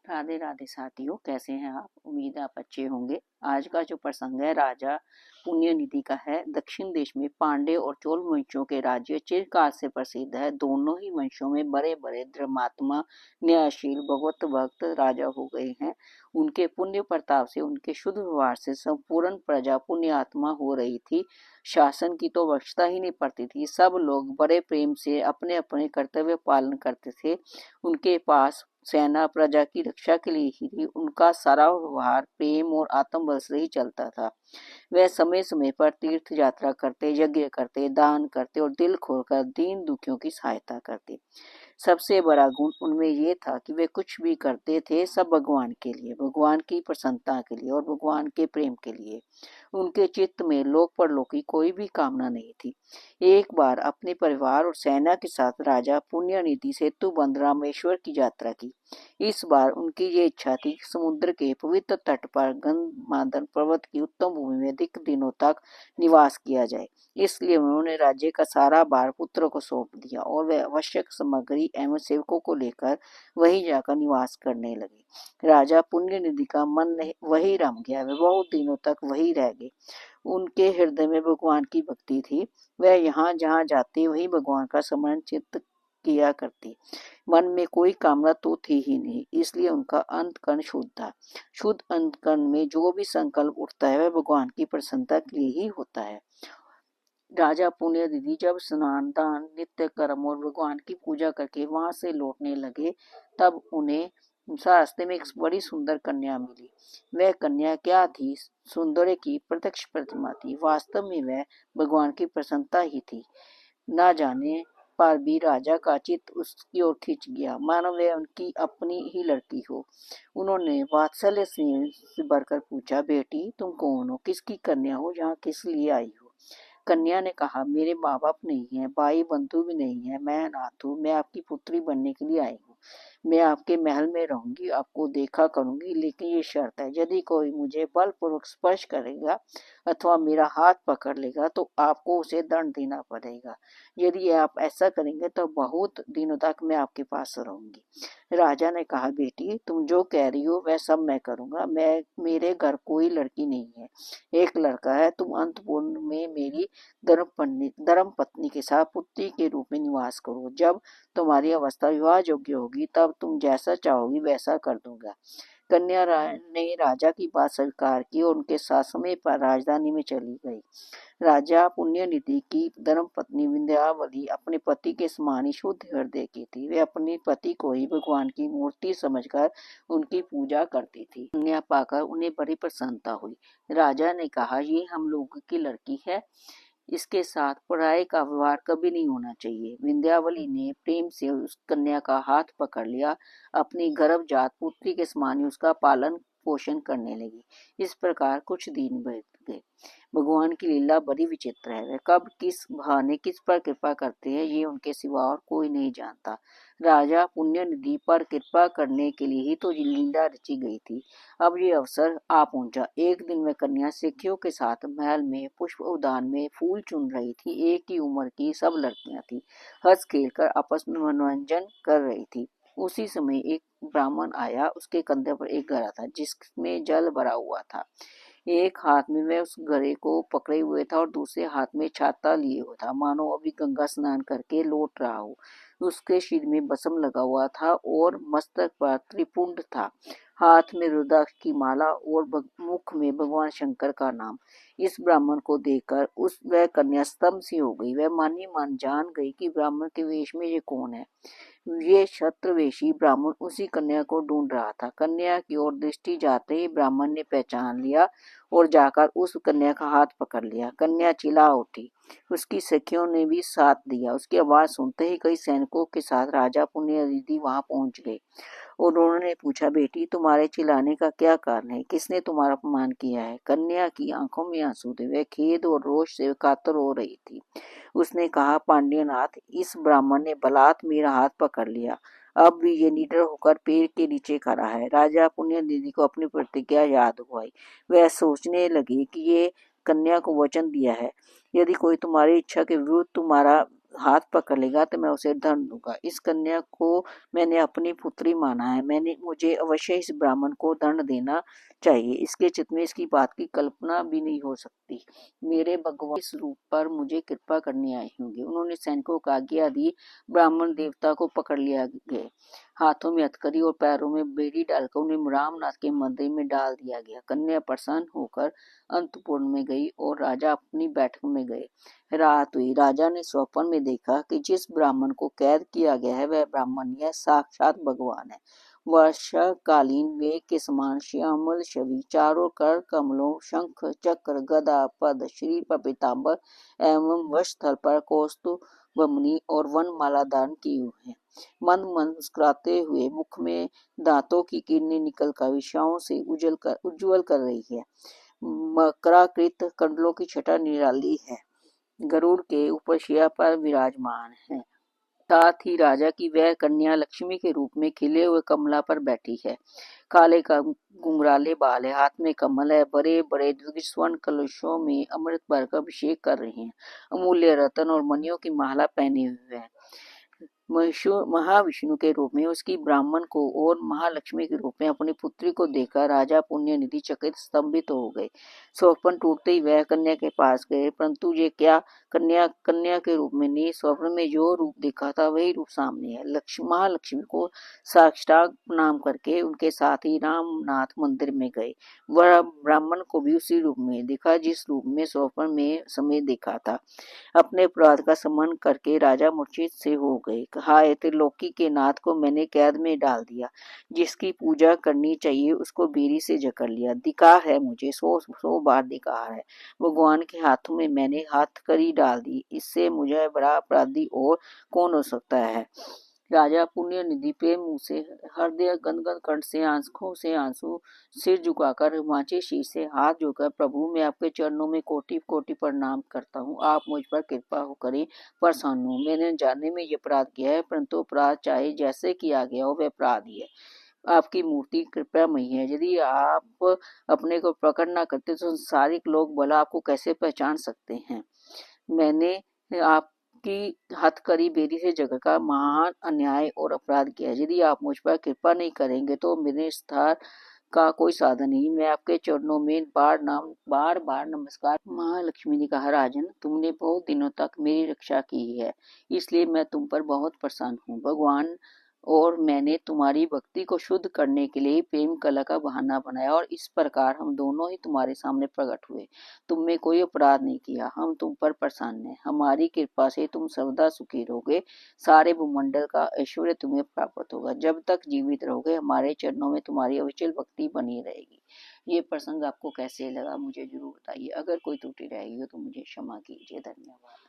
राधे राधे साथियों, कैसे हैं आप? उम्मीद है आप अच्छे होंगे। आज का जो प्रसंग है राजा पुण्यनिधि का है। दक्षिण देश में पांड्य और चोल वंशों के राज्य चिरकाल से प्रसिद्ध है। दोनों ही वंशों में बड़े बड़े धर्मात्मा न्यायशील भगवत भक्त राजा हो गए हैं। उनके पुण्य प्रताप से, उनके शुद्ध व्यवहार से संपूर्ण प्रजा पुण्यात्मा हो रही थी। शासन की तो आवश्यकता ही नहीं पड़ती थी। सब लोग बड़े प्रेम से अपने अपने कर्तव्य पालन करते थे। उनके पास सेना प्रजा की रक्षा के लिए ही थी। उनका सारा व्यवहार प्रेम और आत्मबल से ही चलता था। वह समय समय पर तीर्थ यात्रा करते, यज्ञ करते, दान करते और दिल खोलकर दीन दुखियों की सहायता करते। सबसे बड़ा गुण उनमें ये था कि वे कुछ भी करते थे सब भगवान के लिए, भगवान की प्रसन्नता के लिए और भगवान के प्रेम के लिए। उनके चित्त में लोक परलोक की कोई भी कामना नहीं थी। एक बार अपने परिवार और सेना के साथ राजा पुण्यनिधि सेतु बंद रामेश्वर की यात्रा की। इस बार उनकी ये इच्छा थी कि समुद्र के पवित्र तट पर गंधमादन पर्वत की उत्तम भूमि में अधिक दिनों तक निवास किया जाए। इसलिए उन्होंने राज्य का सारा भार पुत्र को सौंप दिया और वे आवश्यक सामग्री एवं सेवकों को लेकर वहीं जाकर निवास करने लगे। राजा पुण्यनिधि का मन वही रम गया। वे बहुत दिनों तक वही रह गए। उनके हृदय में भगवान की भक्ति थी। वह यहाँ जहाँ जाते वही भगवान का स्मरण चित्त किया करती। मन में कोई कामना तो थी ही नहीं, इसलिए उनका अंतकरण शुद्ध था। शुद्ध अंतकरण में जो भी संकल्प उठता है वह भगवान की प्रसन्नता के लिए ही होता है। राजा पुण्यनिधि जब स्नान दान नित्य कर्म और भगवान की पूजा करके वहां से लौटने लगे, तब उन्हें रास्ते में एक बड़ी सुंदर कन्या मिली। वह कन्या क्या थी? सौंदर्य की प्रत्यक्ष प्रतिमा थी। वास्तव में वह भगवान की प्रसन्नता ही थी। ना जाने पर भी राजा का चित्त उसकी ओर खिंच गया, मानो वह उनकी अपनी ही लड़की हो। उन्होंने वात्सल्य से भरकर पूछा, बेटी तुम कौन हो? किसकी कन्या हो? यहाँ किस लिए आई हो? कन्या ने कहा, मेरे माँ बाप नहीं है, भाई बंधु भी नहीं है, मैं अनाथ हूँ। मैं आपकी पुत्री बनने के लिए आई हूँ। मैं आपके महल में रहूंगी, आपको देखा करूंगी, लेकिन ये शर्त है, यदि कोई मुझे बलपूर्वक स्पर्श करेगा अथवा मेरा हाथ पकड़ लेगा तो आपको उसे दंड देना पड़ेगा। यदि आप ऐसा करेंगे तो बहुत दिनों तक मैं आपके पास रहूंगी। राजा ने कहा, बेटी तुम जो कह रही हो वह सब मैं करूंगा। मेरे घर कोई लड़की नहीं है, एक लड़का है। तुम अंतपुर में मेरी धर्म पत्नी के साथ पुत्री के रूप में निवास करो। जब तुम्हारी अवस्था विवाह योग्य होगी तब तुम जैसा चाहोगी वैसा कर दूंगा। कन्या ने राजा की बात स्वीकार की और उनके साथ समय पर राजधानी में चली गई। राजा पुण्यनिधि की धर्म पत्नी विंध्यावली अपने पति के समान ही शुद्ध हृदय की थी। वे अपने पति को ही भगवान की मूर्ति समझकर उनकी पूजा करती थी। कन्या पाकर उन्हें बड़ी प्रसन्नता हुई। राजा ने कहा, ये हम लोगों की लड़की है, इसके साथ पराये का व्यवहार कभी नहीं होना चाहिए। विंध्यावली ने प्रेम से उस कन्या का हाथ पकड़ लिया। अपनी गर्भजात पुत्री के समान ही उसका पालन पोषण करने लगी। इस प्रकार कुछ दिन बीत गए। भगवान की लीला बड़ी विचित्र है। वह कब किस बहाने किस पर कृपा करते हैं ये उनके सिवा और कोई नहीं जानता। राजा पुण्यनिधि पर कृपा करने के लिए ही तो ये लीला रची गई थी। अब ये अवसर आ पहुंचा। एक दिन वह कन्या सखियों के साथ महल में पुष्प उद्यान में फूल चुन रही थी। एक ही उम्र की सब लड़कियां थी, हंस खेल कर आपस में मनोरंजन कर रही थी। उसी समय एक ब्राह्मण आया। उसके कंधे पर एक घड़ा था जिसमें जल भरा हुआ था। एक हाथ में वह उस घड़े को पकड़े हुए था और दूसरे हाथ में छाता लिए हुआ था, मानो अभी गंगा स्नान करके लौट रहा हो। उसके सिर में बसम लगा हुआ था और मस्तक पर त्रिपुंड था। हाथ में रुद्राक्ष की माला और मुख में भगवान शंकर का नाम। इस ब्राह्मण को देखकर उस वह कन्या स्तंभ सी हो गई। वह मन ही मन जान गई कि ब्राह्मण के वेश में ये कौन है। ये छत्रवेशी ब्राह्मण उसी कन्या को ढूंढ रहा था। कन्या की ओर दृष्टि जाते ही ब्राह्मण ने पहचान लिया और जाकर उस कन्या का हाथ पकड़ लिया। कन्या चिल्ला उठी। उसकी सखियों ने भी साथ दिया। उसकी आवाज सुनते ही कई सैनिकों के साथ राजा पुण्यनिधि वहां पहुंच गए। उन्होंने पूछा, बेटी तुम्हारे चिल्लाने का क्या कारण है? किसने तुम्हारा अपमान किया है? कन्या की आंखों में आंसू थे। वह खेद और रोष से कातर हो रही थी। उसने कहा, पांड्यनाथ, इस ब्राह्मण ने बलात् मेरा हाथ पकड़ लिया। अब भी ये निडर होकर पेड़ के नीचे खड़ा है। राजा पुण्यनिधि को अपनी प्रतिज्ञा याद हुई। वह सोचने लगी कि ये कन्या को वचन दिया है, यदि कोई तुम्हारी इच्छा के विरुद्ध तुम्हारा हाथ पकड़ लेगा तो मैं उसे धन दूंगा। इस कन्या को मैंने अपनी पुत्री माना है, मुझे अवश्य इस ब्राह्मण को दंड देना चाहिए। इसके चित्त में इसकी बात की कल्पना भी नहीं हो सकती। मेरे भगवान इस रूप पर मुझे कृपा करने आए होंगे। उन्होंने सैनिकों को आज्ञा दी, ब्राह्मण देवता को पकड़ लिया गया, हाथों में हथकड़ी और पैरों में बेड़ी डालकर उन्हें रामनाथ के मंदिर में डाल दिया गया। कन्या प्रसन्न होकर अंतपुर में गई और राजा अपनी बैठक में गए। रात हुई। राजा ने स्वप्न में देखा कि जिस ब्राह्मण को कैद किया गया है वह ब्राह्मण यह साक्षात भगवान है। वर्षाकालीन मेघ के समान श्यामल छवि, चारों कर कमलों, शंख चक्र गदा पद श्री पर पीताम्बर एवं वक्षस्थल पर कौस्तुभ बमनी और वनमाला धारण की हुई है। मंद मंद मुस्कुराते हुए मुख में दांतों की किरणें निकलकर विषयों से उज्जवल कर रही है। मकराकृत कंडलों की छटा निराली है। गरुड़ के ऊपर शिया पर विराजमान है। साथ ही राजा की वह कन्या लक्ष्मी के रूप में खिले हुए कमला पर बैठी है। काले का घुंघराले बाल है, हाथ में कमल है, बड़े बड़े द्विग स्वर्ण कलशों में अमृत भरकर अभिषेक कर रहे हैं। अमूल्य रतन और मणियों की माला पहने हुए है। महाविष्णु के रूप में उसकी ब्राह्मण को और महालक्ष्मी के रूप में अपनी पुत्री को देखकर राजा पुण्य निधि चकित स्तंभित हो गए। स्वप्न टूटते ही वह कन्या के पास गए, परंतु ये क्या, कन्या के रूप में नहीं, स्वप्न में जो रूप दिखा था वही रूप सामने है। महालक्ष्मी को साष्टांग प्रणाम करके उनके साथ ही रामनाथ मंदिर में गए। वह ब्राह्मण को भी उसी रूप में दिखा जिस रूप में स्वप्न में समय देखा था। अपने अपराध का स्मरण करके राजा मूर्छित से हो गए। हाय, त्रिलोकी के नाथ को मैंने कैद में डाल दिया। जिसकी पूजा करनी चाहिए उसको बेरी से जकड़ लिया। दिखा है मुझे, 100 बार दिखा है। भगवान के हाथों में मैंने हथकड़ी डाल दी। इससे मुझे बड़ा अपराधी और कौन हो सकता है। राजा पुण्य निधि पे मुंह से हृदय गदगद कंठ से आंखों से आंसू, सिर झुकाकर हिमाचल शीश से हाथ जोड़कर, प्रभु मैं आपके चरणों में कोटि कोटि प्रणाम करता हूँ, आप मुझ पर कृपा हो करें, प्रसन्न हो। मैंने जाने में ये अपराध किया है, परंतु अपराध चाहे जैसे किया गया हो वह अपराध ही है। आपकी मूर्ति कृपामयी है। यदि आप अपने को प्रकट न करते तो संसारिक लोग भला आपको कैसे पहचान सकते हैं। मैंने आपकी हथकड़ी बेरी से जगह का महान अन्याय और अपराध किया है। यदि आप मुझ पर कृपा नहीं करेंगे तो मेरे स्थान का कोई साधन नहीं। मैं आपके चरणों में बार बार नमस्कार। महालक्ष्मी ने कहा, राजन तुमने बहुत दिनों तक मेरी रक्षा की है, इसलिए मैं तुम पर बहुत प्रसन्न हूँ। भगवान और मैंने तुम्हारी भक्ति को शुद्ध करने के लिए प्रेम कला का बहाना बनाया और इस प्रकार हम दोनों ही तुम्हारे सामने प्रकट हुए। तुमने कोई अपराध नहीं किया, हम तुम पर प्रसन्न हैं। हमारी कृपा से तुम सर्वदा सुखी रहोगे, सारे भूमंडल का ऐश्वर्य तुम्हें प्राप्त होगा। जब तक जीवित रहोगे हमारे चरणों में तुम्हारी अविचल भक्ति बनी रहेगी। ये प्रसंग आपको कैसे लगा मुझे जरूर बताइए। अगर कोई त्रुटि रहेगी तो मुझे क्षमा कीजिए। धन्यवाद।